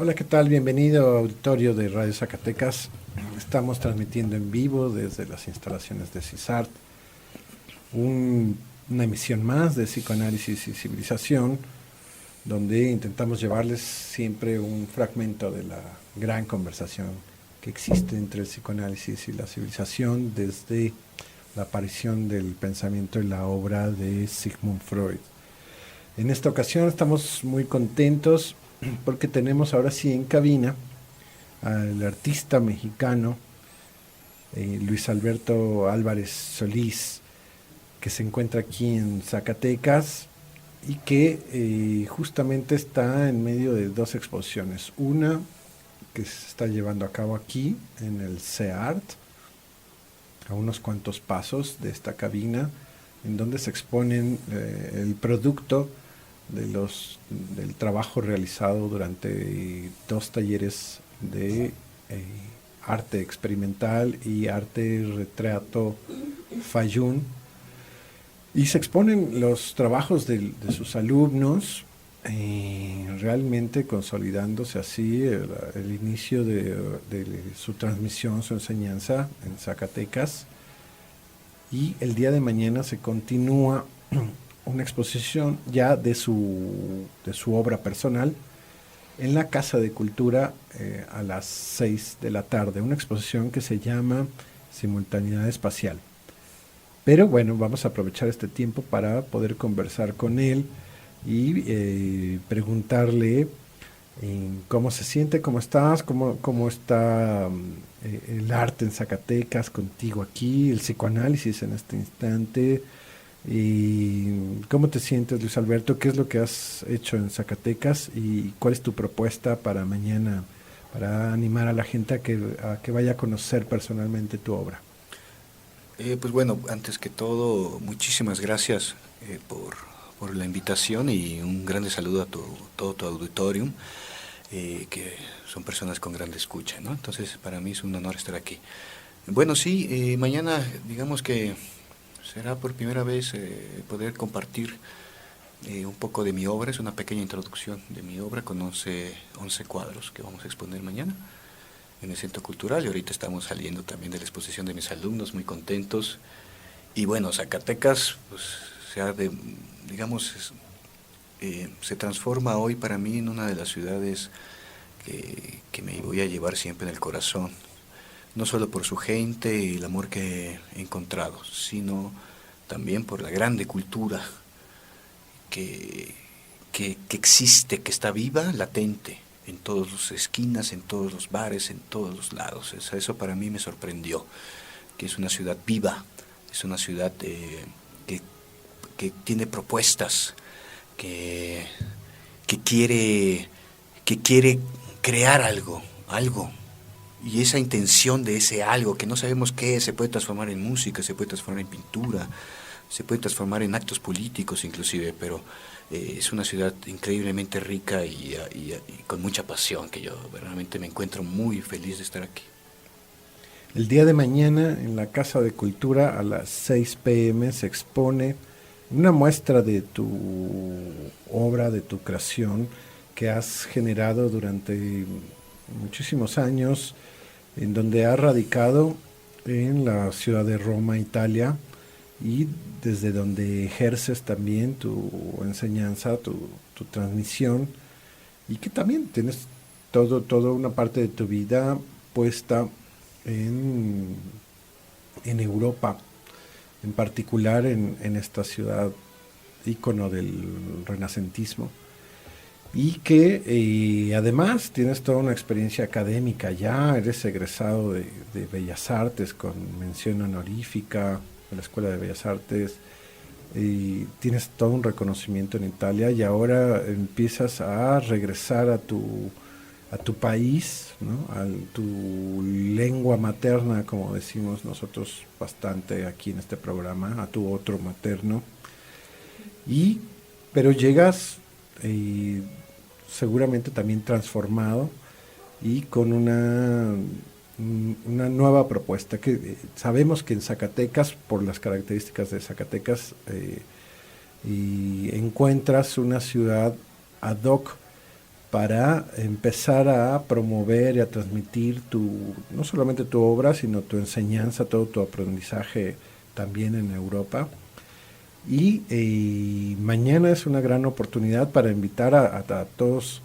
Hola, ¿qué tal? Bienvenido auditorio de Radio Zacatecas. Estamos transmitiendo en vivo desde las instalaciones de CISART una emisión más de Psicoanálisis y Civilización, donde intentamos llevarles siempre un fragmento de la gran conversación que existe entre el psicoanálisis y la civilización desde la aparición del pensamiento y la obra de Sigmund Freud. En esta ocasión estamos muy contentos porque tenemos ahora sí en cabina al artista mexicano Luis Alberto Álvarez Solís, que se encuentra aquí en Zacatecas y que justamente está en medio de dos exposiciones. Una que se está llevando a cabo aquí en el CEART, a unos cuantos pasos de esta cabina, en donde se exponen el producto del trabajo realizado durante dos talleres de arte experimental y arte retrato Fayún, y se exponen los trabajos de sus alumnos, realmente consolidándose así el inicio de su transmisión, su enseñanza en Zacatecas. Y el día de mañana se continúa una exposición ya de su obra personal en la Casa de Cultura a las 6 de la tarde, una exposición que se llama Simultaneidad Espacial. Pero bueno, vamos a aprovechar este tiempo para poder conversar con él y preguntarle cómo se siente, cómo estás, cómo está el arte en Zacatecas contigo aquí, el psicoanálisis en este instante. ¿Y cómo te sientes, Luis Alberto? ¿Qué es lo que has hecho en Zacatecas y cuál es tu propuesta para mañana, para animar a la gente a que vaya a conocer personalmente tu obra? Pues bueno, antes que todo, muchísimas gracias por la invitación y un grande saludo a todo tu auditorium, que son personas con grande escucha, ¿no? Entonces, para mí es un honor estar aquí. Bueno, sí, mañana, digamos que será por primera vez poder compartir un poco de mi obra. Es una pequeña introducción de mi obra con 11 cuadros que vamos a exponer mañana en el Centro Cultural, y ahorita estamos saliendo también de la exposición de mis alumnos, muy contentos. Y bueno, Zacatecas, pues, digamos, se transforma hoy para mí en una de las ciudades que me voy a llevar siempre en el corazón, no solo por su gente y el amor que he encontrado, sino también por la grande cultura que, que existe, que está viva, latente, en todas las esquinas, en todos los bares, en todos los lados. Eso para mí me sorprendió, que es una ciudad viva, es una ciudad que, que tiene propuestas, que, que, quiere, que quiere crear algo. Y esa intención de ese algo, que no sabemos qué es, se puede transformar en música, se puede transformar en pintura, se puede transformar en actos políticos inclusive, pero es una ciudad increíblemente rica y con mucha pasión, que yo realmente me encuentro muy feliz de estar aquí. El día de mañana en la Casa de Cultura a las 6 p.m. se expone una muestra de tu obra, de tu creación que has generado durante muchísimos años, en donde has radicado en la ciudad de Roma, Italia, y desde donde ejerces también tu enseñanza, tu transmisión, y que también tienes toda una parte de tu vida puesta en, en Europa, en particular en esta ciudad ícono del renacentismo, y que además tienes toda una experiencia académica, ya eres egresado de Bellas Artes con mención honorífica de la Escuela de Bellas Artes, y tienes todo un reconocimiento en Italia y ahora empiezas a regresar a tu país, ¿no? A tu lengua materna, como decimos nosotros bastante aquí en este programa, a tu otro materno. Y, pero llegas eh, seguramente también transformado y con una nueva propuesta que sabemos que en Zacatecas, por las características de Zacatecas, y encuentras una ciudad ad hoc para empezar a promover y a transmitir no solamente tu obra, sino tu enseñanza, todo tu aprendizaje también en Europa. Y mañana es una gran oportunidad para invitar a todos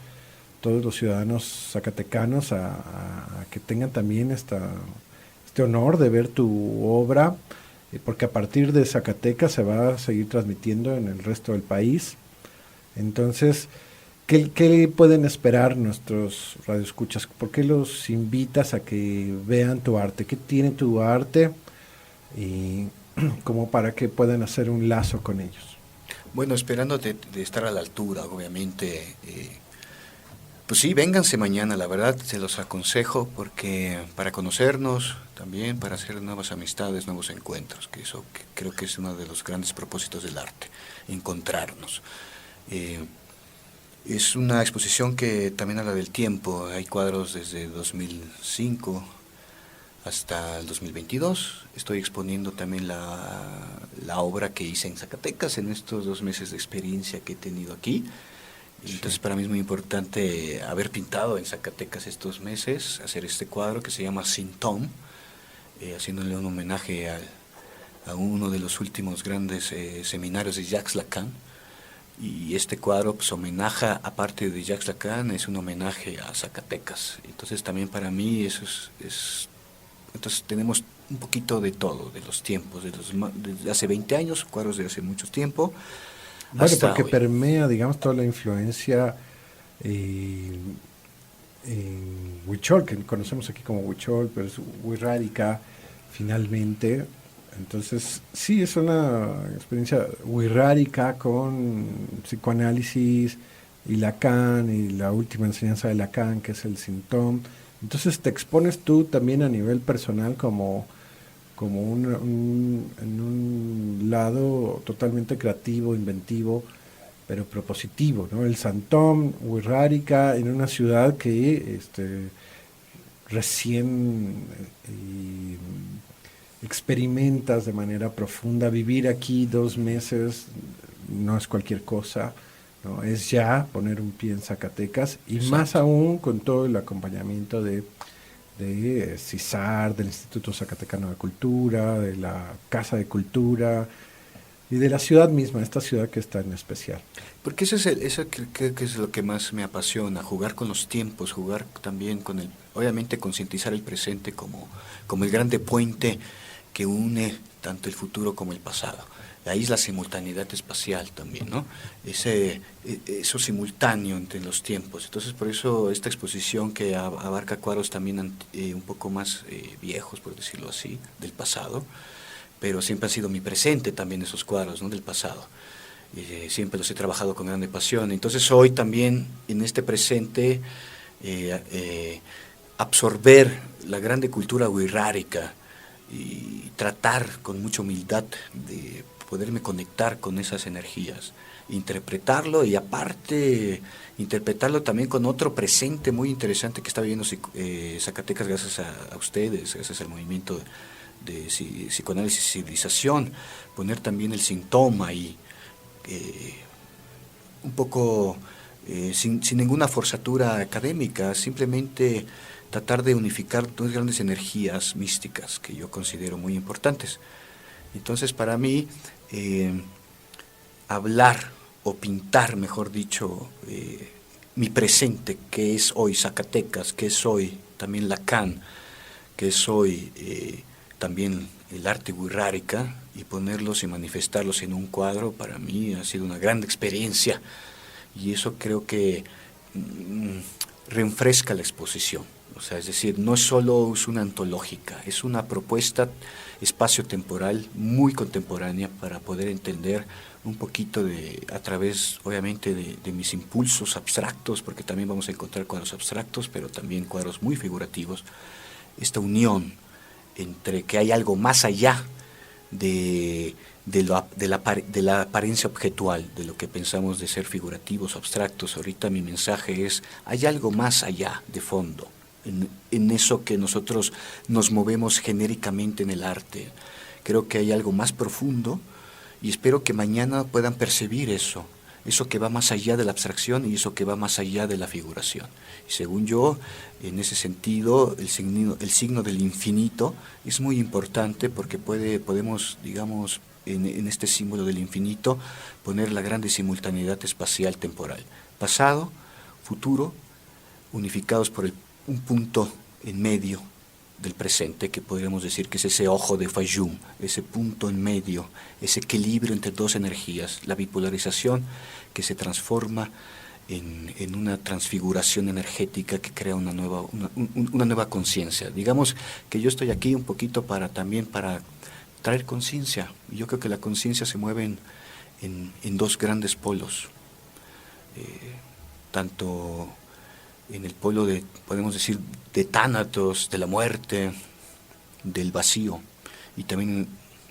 los ciudadanos zacatecanos a que tengan también este honor de ver tu obra, porque a partir de Zacatecas se va a seguir transmitiendo en el resto del país. Entonces, ¿qué pueden esperar nuestros radioescuchas? ¿Por qué los invitas a que vean tu arte? ¿Qué tiene tu arte? Y como para que puedan hacer un lazo con ellos. Bueno, esperando de estar a la altura, obviamente. Pues sí, vénganse mañana, la verdad, se los aconsejo, porque para conocernos, también para hacer nuevas amistades, nuevos encuentros, que eso que creo que es uno de los grandes propósitos del arte, encontrarnos. Es una exposición que también habla del tiempo, hay cuadros desde 2005 hasta el 2022. Estoy exponiendo también la obra que hice en Zacatecas en estos 2 meses de experiencia que he tenido aquí. Entonces para mí es muy importante haber pintado en Zacatecas estos meses, hacer este cuadro que se llama Sintóm, haciéndole un homenaje a uno de los últimos grandes seminarios de Jacques Lacan. Y este cuadro pues homenaja, aparte de Jacques Lacan, es un homenaje a Zacatecas. Entonces también para mí eso es entonces tenemos un poquito de todo, de los tiempos, desde hace 20 años, cuadros de hace mucho tiempo. Bueno, porque hoy permea, digamos, toda la influencia Huichol, que conocemos aquí como Huichol, pero es wixárika finalmente. Entonces, sí, es una experiencia wixárika con psicoanálisis y Lacan, y la última enseñanza de Lacan, que es el Sintóm. Entonces te expones tú también a nivel personal como en un lado totalmente creativo, inventivo, pero propositivo, ¿no? El Santón, Wixárika, en una ciudad que recién experimentas de manera profunda. Vivir aquí 2 meses no es cualquier cosa, ¿no? Es ya poner un pie en Zacatecas, y Exacto. más aún con todo el acompañamiento de CISAR, del Instituto Zacatecano de Cultura, de la Casa de Cultura y de la ciudad misma, esta ciudad que está en especial. Porque eso creo que es lo que más me apasiona, jugar con los tiempos, jugar también obviamente concientizar el presente como el grande puente que une tanto el futuro como el pasado. Ahí es la simultaneidad espacial también, ¿no? Eso simultáneo entre los tiempos. Entonces, por eso esta exposición que abarca cuadros también un poco más viejos, por decirlo así, del pasado, pero siempre ha sido mi presente también esos cuadros, ¿no? Del pasado. Siempre los he trabajado con grande pasión. Entonces, hoy también, en este presente, absorber la grande cultura wixárika y tratar con mucha humildad de poderme conectar con esas energías, interpretarlo y aparte interpretarlo también con otro presente muy interesante que está viviendo Zacatecas gracias a ustedes, gracias al movimiento de psicoanálisis y civilización, poner también el síntoma ahí, un poco sin ninguna forzatura académica, simplemente tratar de unificar 2 grandes energías místicas que yo considero muy importantes. Entonces, para mí, hablar o pintar, mejor dicho, mi presente, que es hoy Zacatecas, que es hoy también Lacan, que es hoy también el arte wixárika, y ponerlos y manifestarlos en un cuadro, para mí ha sido una gran experiencia, y eso creo que reenfresca la exposición. O sea, es decir, no solo es una antológica, es una propuesta espacio-temporal muy contemporánea para poder entender un poquito a través, obviamente, de mis impulsos abstractos, porque también vamos a encontrar cuadros abstractos, pero también cuadros muy figurativos, esta unión entre que hay algo más allá de la apariencia objetual, de lo que pensamos de ser figurativos, abstractos. Ahorita mi mensaje es, hay algo más allá de fondo, en eso que nosotros nos movemos genéricamente en el arte. Creo que hay algo más profundo y espero que mañana puedan percibir eso eso que va más allá de la abstracción y eso que va más allá de la figuración. Y según yo, en ese sentido, el signo del infinito es muy importante porque podemos, digamos, en este símbolo del infinito, poner la grande simultaneidad espacial temporal. Pasado, futuro, unificados por un punto en medio del presente, que podríamos decir que es ese ojo de Fayum, ese punto en medio, ese equilibrio entre dos energías, la bipolarización que se transforma en una transfiguración energética que crea una nueva conciencia. Digamos que yo estoy aquí un poquito también para traer conciencia. Yo creo que la conciencia se mueve en dos grandes polos, tanto en el polo de, podemos decir, de Tánatos, de la muerte, del vacío, y también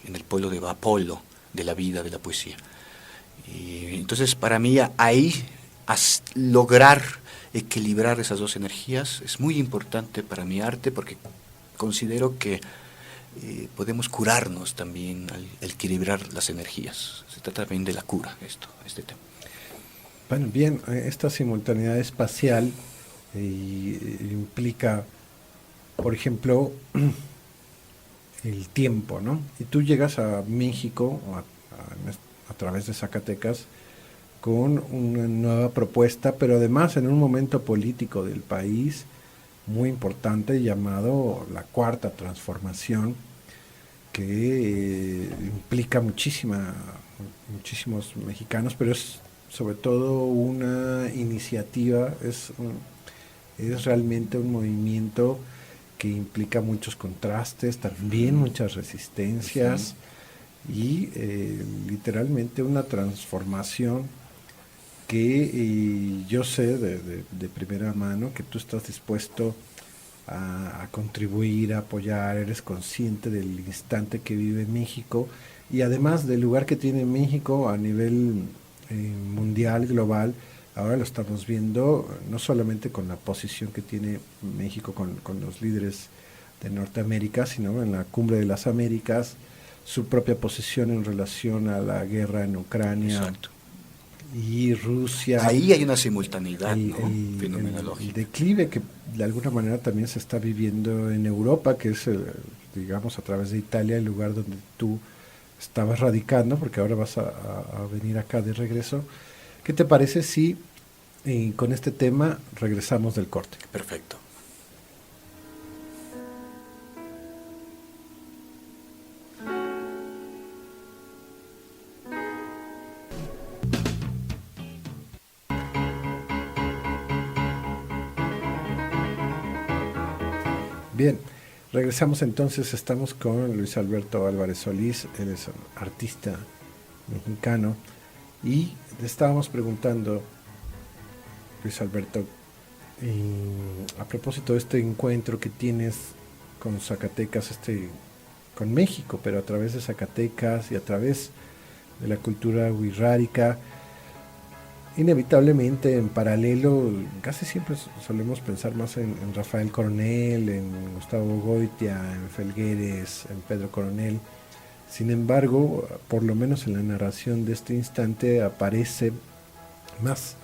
en el polo de Apolo, de la vida, de la poesía. Y entonces, para mí, ahí, lograr equilibrar esas dos energías es muy importante para mi arte, porque considero que podemos curarnos también al equilibrar las energías. Se trata también de la cura, este tema. Bueno, bien, esta simultaneidad espacial implica, por ejemplo, el tiempo, ¿no? Y tú llegas a México a través de Zacatecas con una nueva propuesta, pero además en un momento político del país muy importante llamado la Cuarta Transformación, que implica muchísimos mexicanos, pero es sobre todo una iniciativa, es realmente un movimiento que implica muchos contrastes, también muchas resistencias y literalmente una transformación que yo sé de primera mano que tú estás dispuesto a contribuir, a apoyar, eres consciente del instante que vive México y además del lugar que tiene México a nivel mundial, global. Ahora lo estamos viendo no solamente con la posición que tiene México con los líderes de Norteamérica, sino en la Cumbre de las Américas, su propia posición en relación a la guerra en Ucrania. Exacto. Y Rusia. Ahí hay una simultaneidad, ¿no? Fenomenológica. El declive que de alguna manera también se está viviendo en Europa, que es, digamos, a través de Italia, el lugar donde tú estabas radicando, porque ahora vas a venir acá de regreso. ¿Qué te parece si con este tema regresamos del corte? Perfecto. Bien, regresamos entonces, estamos con Luis Alberto Álvarez Solís, él es un artista mexicano y le estábamos preguntando, Luis Alberto, a propósito de este encuentro que tienes con Zacatecas, con México, pero a través de Zacatecas y a través de la cultura wixárika, inevitablemente en paralelo, casi siempre solemos pensar más en Rafael Coronel, en Gustavo Goitia, en Felgueres, en Pedro Coronel. Sin embargo, por lo menos en la narración de este instante aparece más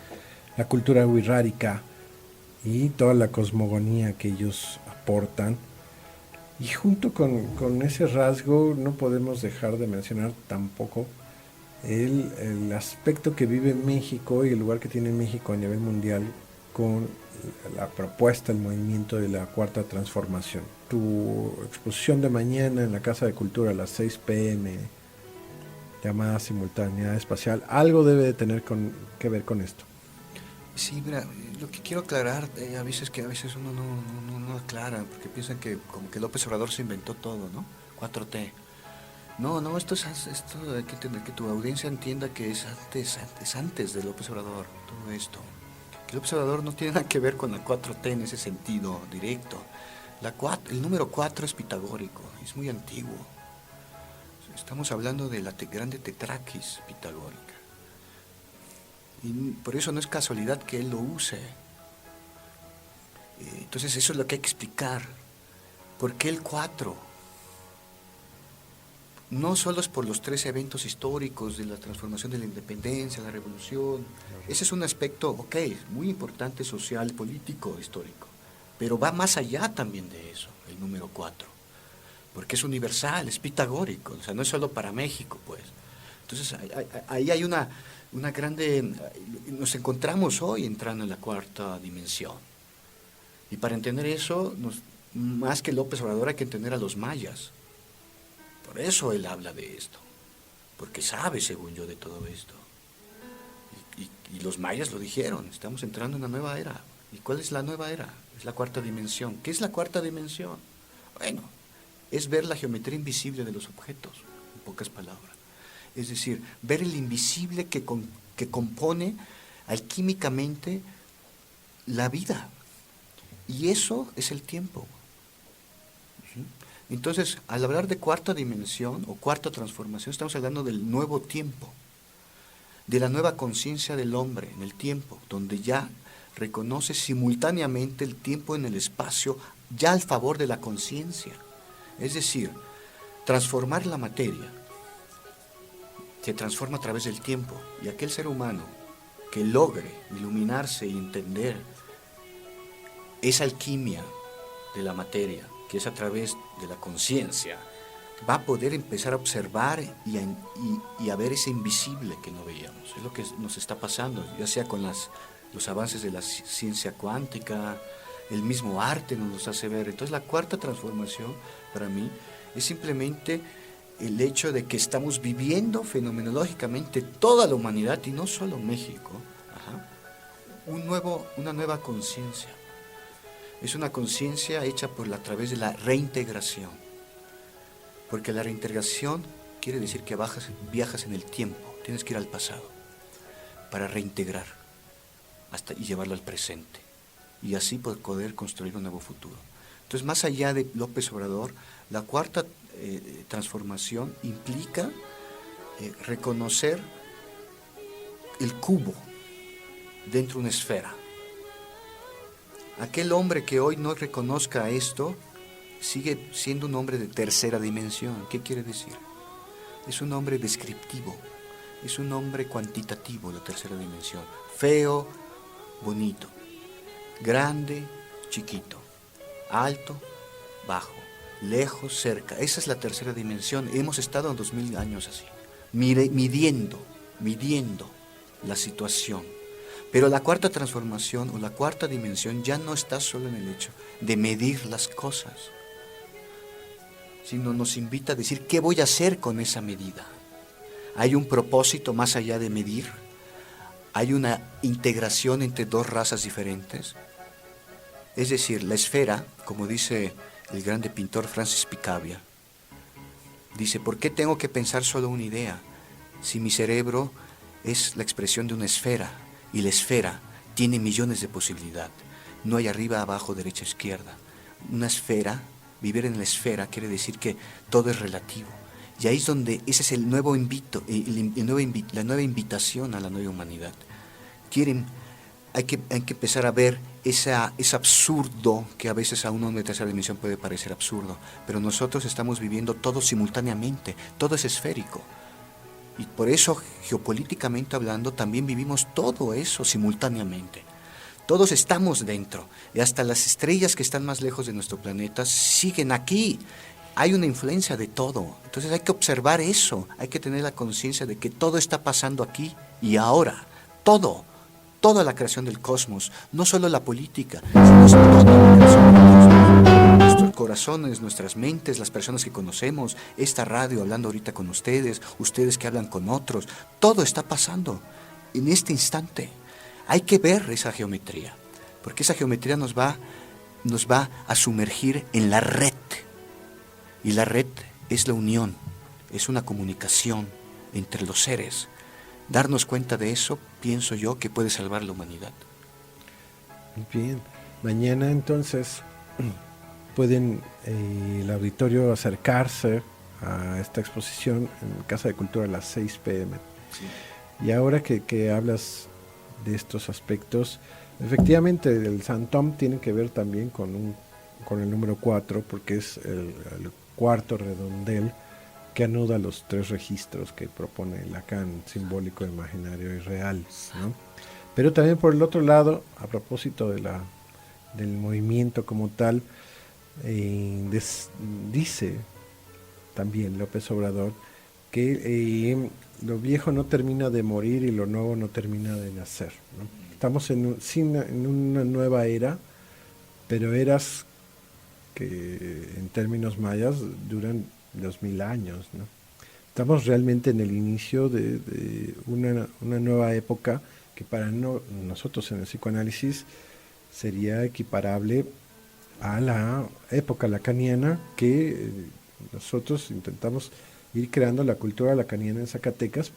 la cultura wixárika y toda la cosmogonía que ellos aportan. Y junto con ese rasgo no podemos dejar de mencionar tampoco el aspecto que vive México y el lugar que tiene México a nivel mundial con la propuesta, el movimiento de la Cuarta Transformación. Tu exposición de mañana en la Casa de Cultura a las 6 p.m., llamada Simultaneidad Espacial, algo debe de tener que ver con esto. Sí, mira, lo que quiero aclarar, a veces uno no aclara, porque piensan que como que López Obrador se inventó todo, ¿no? 4T. No, esto hay que entender, que tu audiencia entienda que es antes de López Obrador, todo esto. Que López Obrador no tiene nada que ver con la 4T en ese sentido directo. El número 4 es pitagórico, es muy antiguo. Estamos hablando de la grande tetraquis pitagórica. Y por eso no es casualidad que él lo use. Entonces eso es lo que hay que explicar. ¿Por qué el 4? no solo es por los 3 eventos históricos de la transformación de la independencia, la revolución. Ese es un aspecto, ok, muy importante, social, político, histórico. Pero va más allá también de eso, el número 4. Porque es universal, es pitagórico, o sea, no es solo para México, pues. Entonces, ahí hay una grande... Nos encontramos hoy entrando en la 4ª dimensión. Y para entender eso, más que López Obrador, hay que entender a los mayas. Por eso él habla de esto, porque sabe, según yo, de todo esto. Y los mayas lo dijeron, estamos entrando en una nueva era. ¿Y cuál es la nueva era? Es la 4ª dimensión. ¿Qué es la 4ª dimensión? Bueno, es ver la geometría invisible de los objetos, en pocas palabras. Es decir, ver el invisible que compone alquímicamente la vida. Y eso es el tiempo. Entonces, al hablar de 4ª dimensión o 4ª transformación, estamos hablando del nuevo tiempo, de la nueva conciencia del hombre en el tiempo, donde ya reconoce simultáneamente el tiempo en el espacio, ya al favor de la conciencia. Es decir, transformar la materia se transforma a través del tiempo, y aquel ser humano que logre iluminarse y entender esa alquimia de la materia, que es a través de la conciencia, va a poder empezar a observar y a ver ese invisible que no veíamos. Es lo que nos está pasando, ya sea con los avances de la ciencia cuántica, el mismo arte nos los hace ver. Entonces la 4ª transformación, para mí, es simplemente el hecho de que estamos viviendo fenomenológicamente toda la humanidad, y no solo México, una nueva conciencia. Es una conciencia hecha a través de la reintegración. Porque la reintegración quiere decir que viajas en el tiempo, tienes que ir al pasado para reintegrar y llevarlo al presente. Y así poder construir un nuevo futuro. Entonces, más allá de López Obrador, la 4ª transformación implica reconocer el cubo dentro de una esfera. Aquel hombre que hoy no reconozca esto sigue siendo un hombre de 3ª dimensión. ¿Qué quiere decir? Es un hombre descriptivo, es un hombre cuantitativo, la 3ª dimensión. Feo, bonito, grande, chiquito, alto, bajo, lejos, cerca. Esa es la 3ª dimensión. Hemos estado en 2000 años así, midiendo la situación. Pero la 4ª transformación o la 4ª dimensión ya no está solo en el hecho de medir las cosas, sino nos invita a decir qué voy a hacer con esa medida. Hay un propósito más allá de medir. Hay una integración entre 2 razas diferentes. Es decir, la esfera, como dice el grande pintor Francis Picabia, dice, ¿por qué tengo que pensar solo una idea si mi cerebro es la expresión de una esfera? Y la esfera tiene millones de posibilidades. No hay arriba, abajo, derecha, izquierda. Una esfera, vivir en la esfera, quiere decir que todo es relativo. Y ahí es donde, ese es el nuevo la nueva invitación a la nueva humanidad. Hay que empezar a ver ese absurdo que a veces a un hombre de 3ª dimensión puede parecer absurdo. Pero nosotros estamos viviendo todo simultáneamente, todo es esférico. Y por eso, geopolíticamente hablando, también vivimos todo eso simultáneamente. Todos estamos dentro, y hasta las estrellas que están más lejos de nuestro planeta siguen aquí. Hay una influencia de todo. Entonces hay que observar eso, hay que tener la conciencia de que todo está pasando aquí y ahora. Toda la creación del cosmos, no solo la política, sino toda la creación del cosmos. Nuestros corazones, nuestras mentes, las personas que conocemos, esta radio hablando ahorita con ustedes que hablan con otros, todo está pasando en este instante. Hay que ver esa geometría, porque esa geometría nos va a sumergir en la red. Y la red es la unión, es una comunicación entre los seres. Darnos cuenta de eso, pienso yo, que puede salvar la humanidad. Bien, mañana entonces pueden el auditorio acercarse a esta exposición en Casa de Cultura a las 6 p.m. Sí. Y ahora que hablas de estos aspectos, efectivamente el Santom tiene que ver también con el número 4, porque es el cuarto redondel que anuda los tres registros que propone Lacan, simbólico, imaginario y real, ¿no? Pero también por el otro lado, a propósito del movimiento como tal, dice también López Obrador que lo viejo no termina de morir y lo nuevo no termina de nacer, ¿no? Estamos en una nueva era, pero eras que en términos mayas duran 2000 años, ¿no? Estamos realmente en el inicio de una nueva época que para nosotros en el psicoanálisis sería equiparable a la época lacaniana que nosotros intentamos ir creando la cultura lacaniana en Zacatecas,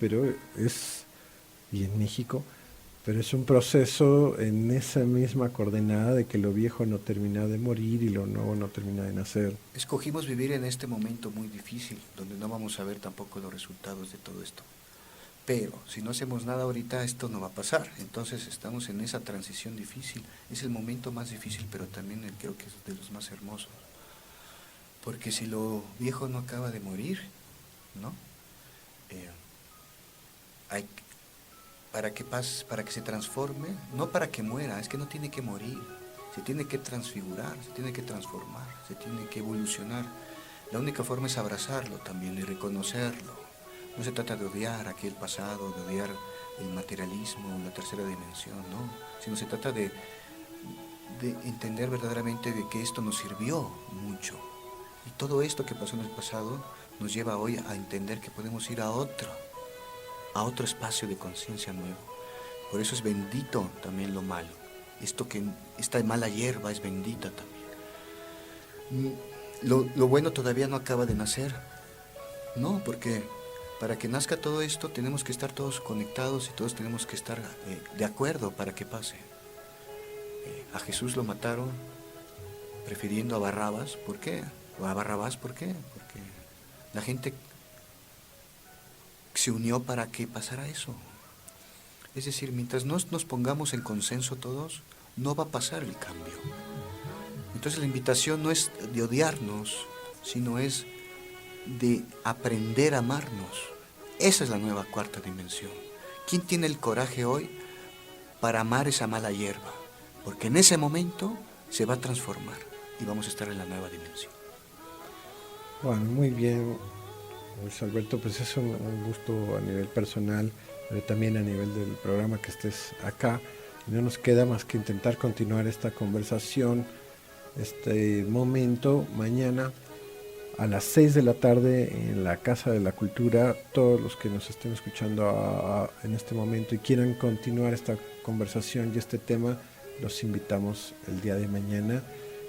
y en México, pero es un proceso en esa misma coordenada de que lo viejo no termina de morir y lo nuevo no termina de nacer. Escogimos vivir en este momento muy difícil, donde no vamos a ver tampoco los resultados de todo esto. Pero si no hacemos nada ahorita, esto no va a pasar. Entonces estamos en esa transición difícil. Es el momento más difícil, pero también creo que es de los más hermosos. Porque si lo viejo no acaba de morir, ¿no? Para que se transforme, no para que muera, es que no tiene que morir. Se tiene que transfigurar, se tiene que transformar, se tiene que evolucionar. La única forma es abrazarlo también y reconocerlo. No se trata de odiar aquel pasado, de odiar el materialismo, la tercera dimensión, no, sino se trata de entender verdaderamente de que esto nos sirvió mucho. Y todo esto que pasó en el pasado nos lleva hoy a entender que podemos ir a otro espacio de conciencia nuevo. Por eso es bendito también lo malo. Esta mala hierba es bendita también. Lo bueno todavía no acaba de nacer, no, porque para que nazca todo esto tenemos que estar todos conectados y todos tenemos que estar de acuerdo para que pase. A Jesús lo mataron prefiriendo a Barrabás. ¿Por qué? ¿O a Barrabás por qué? Porque la gente se unió para que pasara eso. Es decir, mientras no nos pongamos en consenso todos, no va a pasar el cambio. Entonces la invitación no es de odiarnos, sino es de aprender a amarnos. Esa es la nueva cuarta dimensión. ¿Quién tiene el coraje hoy para amar esa mala hierba? Porque en ese momento se va a transformar y vamos a estar en la nueva dimensión. Bueno, muy bien, Luis Alberto, pues es un gusto a nivel personal, pero también a nivel del programa que estés acá. No nos queda más que intentar continuar esta conversación, este momento, mañana a las 6 de la tarde en la Casa de la Cultura. Todos los que nos estén escuchando en este momento y quieran continuar esta conversación y este tema, los invitamos el día de mañana.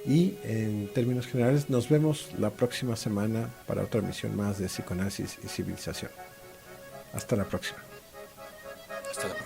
Y en términos generales, nos vemos la próxima semana para otra emisión más de Psicoanálisis y Civilización. Hasta la próxima. Hasta la próxima.